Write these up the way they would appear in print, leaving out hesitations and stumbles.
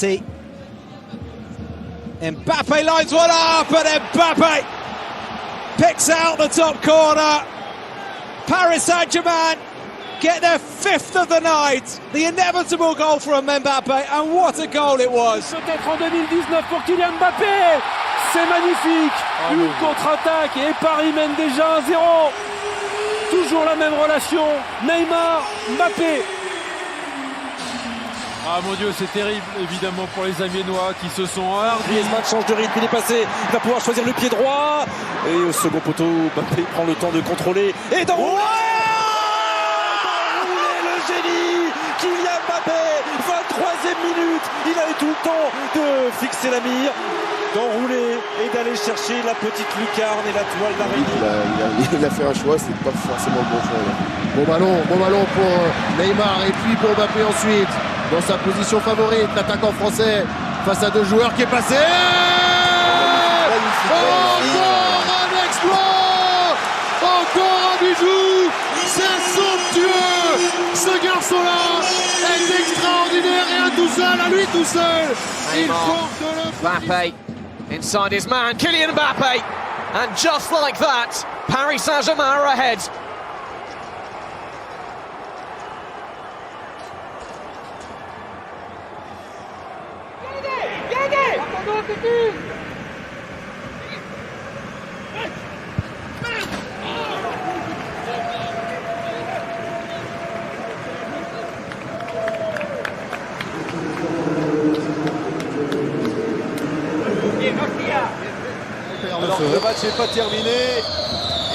penalty. Mbappe lines one up, and Mbappe picks out the top corner. Paris Saint-Germain get their 5th of the night. The inevitable goal from Mbappe, and what a goal it was. Peut-être en 2019 pour Kylian Mbappé. C'est magnifique. Une contre-attaque et Paris mène déjà 1-0. Toujours la même relation. Neymar, Mbappé. Ah mon Dieu, c'est terrible évidemment pour les Amiénois qui se sont hardis. Griezmann change de rythme, il est passé, il va pouvoir choisir le pied droit. Et au second poteau, Mbappé prend le temps de contrôler et d'enrouler. Le génie, Kylian Mbappé, 23e minute. Il a eu tout le temps de fixer la mire, d'enrouler et d'aller chercher la petite lucarne et la toile d'araignée. Il a fait un choix, c'est pas forcément le bon choix. Là. Bon ballon pour Neymar et puis pour Mbappé ensuite. Dans sa position favorite, l'attaquant français face à 2 joueurs qui est passé. Encore un exploit, encore un bijou. C'est somptueux. Ce garçon-là est extraordinaire et à tout seul, à lui tout seul. Il porte le. Mbappé inside his man, Kylian Mbappé, and just like that, Paris Saint-Germain are ahead. Alors que le match n'est pas terminé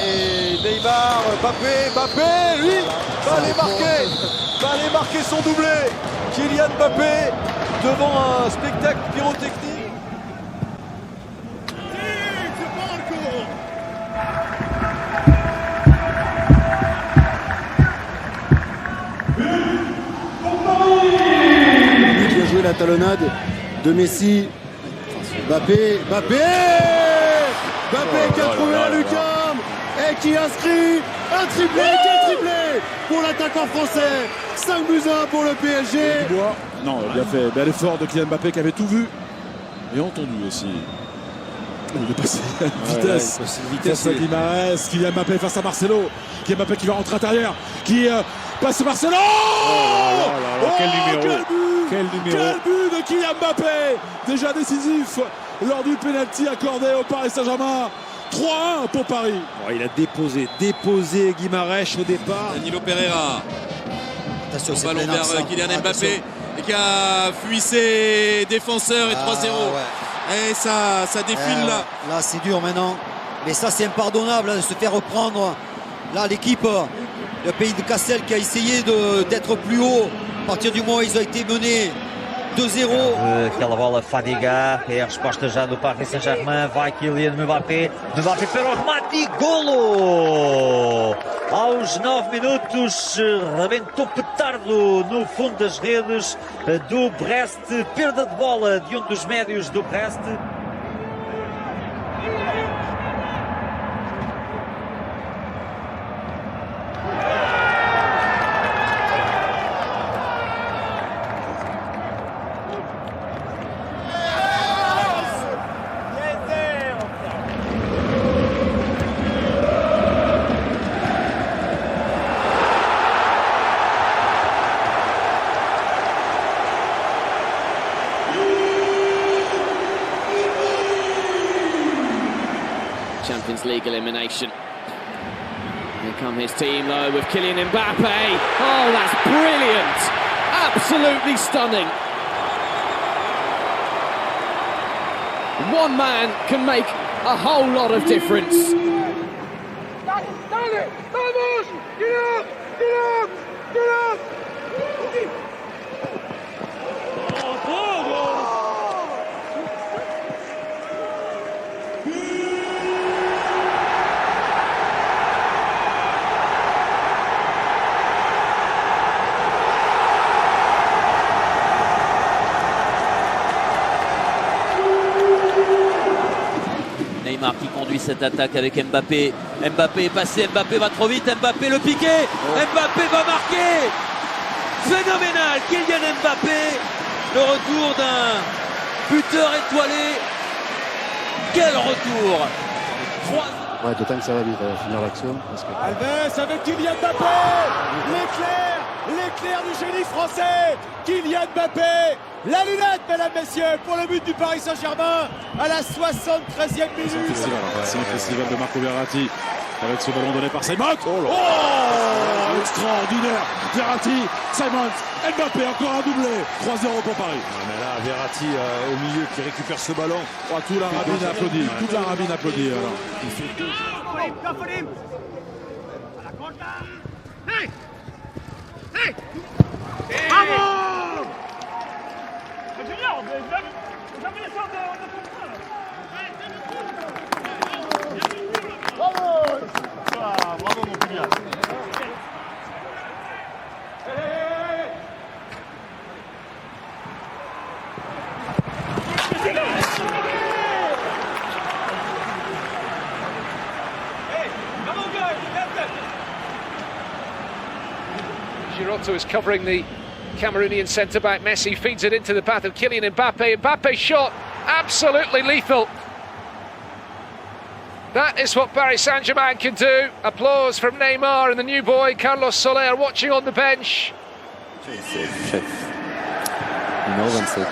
et Neymar, Mbappé, lui, va aller marquer son doublé. Kylian Mbappé devant un spectacle pyrotechnique. Lui qui a joué la talonnade de Messi. Mbappé qui a trouvé la lucarne et qui inscrit un triplé pour l'attaquant français. 5-1 pour le PSG. Non, bien fait. Bel effort de Kylian Mbappé qui avait tout vu et entendu aussi. Il est passé à une vitesse. Face à Guimarães, Kylian Mbappé face à Marcelo. Kylian Mbappé qui va rentrer à l'intérieur, qui passe Marcelo. Quel numéro. Quel but de Kylian Mbappé, déjà décisif lors du pénalty accordé au Paris Saint-Germain. 3-1 pour Paris. Oh, il a déposé Guimarães au départ. Danilo Pereira. Attention, le ballon vers Kylian Mbappé et qui a fui ses défenseurs et 3-0. Ouais. Et ça défile là. Là, c'est dur maintenant. Mais ça, c'est impardonnable de se faire reprendre. Là, l'équipe, le pays de Cassel qui a essayé d'être plus haut. A partir du moment où ils ont été menés 2-0. Aquela bola fadiga, é a resposta já do Paris Saint-Germain. Vai Kylian Mbappé. Mbappé para o remate e golo! Aos 9 minutos, rebentou petardo no fundo das redes do Brest. Perda de bola de dos médios do Brest. Champions League elimination. Here come his team though with Kylian Mbappé. Oh, that's brilliant! Absolutely stunning. One man can make a whole lot of difference. Neymar qui conduit cette attaque avec Mbappé. Mbappé est passé, Mbappé va trop vite, Mbappé le piqué, Mbappé va marquer. Phénoménal, Kylian Mbappé Le retour d'un buteur étoilé. Quel retour! 3... Ouais, d'autant que ça va vite finir l'action. Alves avec Kylian Mbappé. L'éclair du génie français. Kylian Mbappé. La lunette, mesdames, messieurs, pour le but du Paris Saint-Germain à la 73e minute. C'est le festival de Marco Verratti avec ce ballon donné par Simon. Oh, extraordinaire. Verratti, Simon, Mbappé, encore un doublé. 3-0 pour Paris. Mais là, Verratti au milieu qui récupère ce ballon. Oh, toute la rabine applaudit. Toute la rabine applaudit. Alors. Giroto is covering the Cameroonian centre-back. Messi feeds it into the path of Kylian Mbappe. Mbappe's shot, absolutely lethal. That is what Paris Saint-Germain can do. Applause from Neymar and the new boy, Carlos Soler, watching on the bench. Chef. Numéro 25.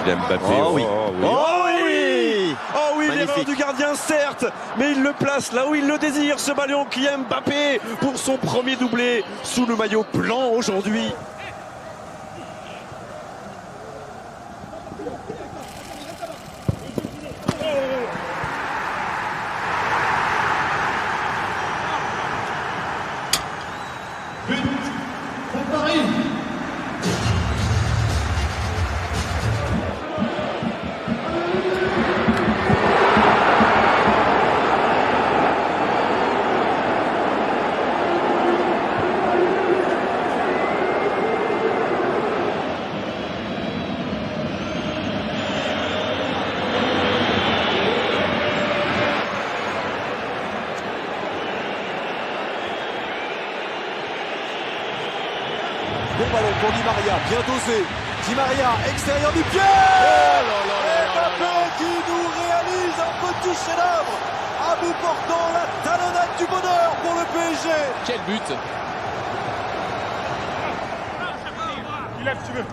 Kylian Mbappé. Oh oui. Oh oui. Oh oui, Magnifique. l'erreur du gardien, certes, mais il le place là où il le désire, ce ballon. Kylian Mbappé pour son premier doublé sous le maillot blanc aujourd'hui. Bon ballon pour Di Maria, bien dosé. Di Maria, extérieur du pied. Mbappé qui nous réalise un petit chef-d'œuvre à bout portant, la talonnade du bonheur pour le PSG. Quel but! Il lève, tu veux.